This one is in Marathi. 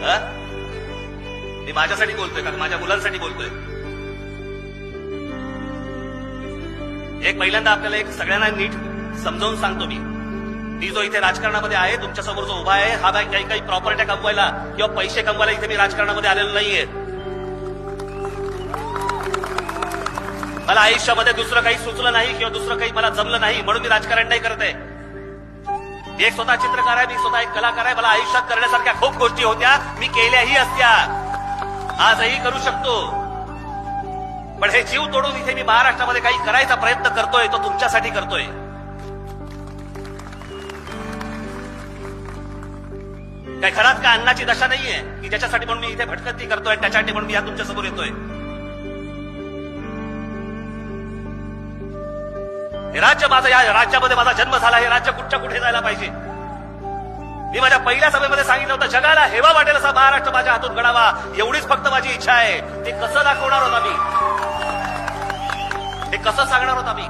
मी माझ्यासाठी बोलतोय का माझ्या मुलांसाठी बोलतोय? एक पहिल्यांदा आपल्याला एक सगळ्यांना नीट समजावून सांगतो मी जो इथे राजकारणामध्ये आहे, तुमच्यासमोर जो उभा आहे, हा काही प्रॉपर्ट्या कमवायला किंवा पैसे कमवायला इथे मी राजकारणामध्ये आलेलो नाहीये. मला आयुष्यामध्ये दुसरं काही सुचलं नाही किंवा दुसरं काही मला जमलं नाही म्हणून मी राजकारण नाही करत आहे. एक स्वतः चित्रकार आहे, मी स्वतः एक कलाकार आहे. मला आयुष्यात करण्यासारख्या खूप गोष्टी होत्या, मी केल्याही असत्या, आजही करू शकतो. पण हे जीव तोडून इथे मी महाराष्ट्रामध्ये काही करायचा प्रयत्न करतोय, तो तुमच्यासाठी करतोय. काय घरात काय अन्नाची दशा नाहीये की ज्याच्यासाठी म्हणून मी इथे भटकंती करतोय, त्याच्यासाठी म्हणून मी या तुमच्या समोर येतोय. हे राज्य माझं, या राज्यामध्ये माझा जन्म झाला, हे राज्य कुठच्या कुठे जायला पाहिजे. मी माझ्या पहिल्या सभेमध्ये सांगितलं होतं, जगाला हेवा वाटेल असा महाराष्ट्र माझ्या हातून घडावा, एवढीच फक्त माझी इच्छा आहे. ते कसं दाखवणार होता मी, हे कसं सांगणार होता मी?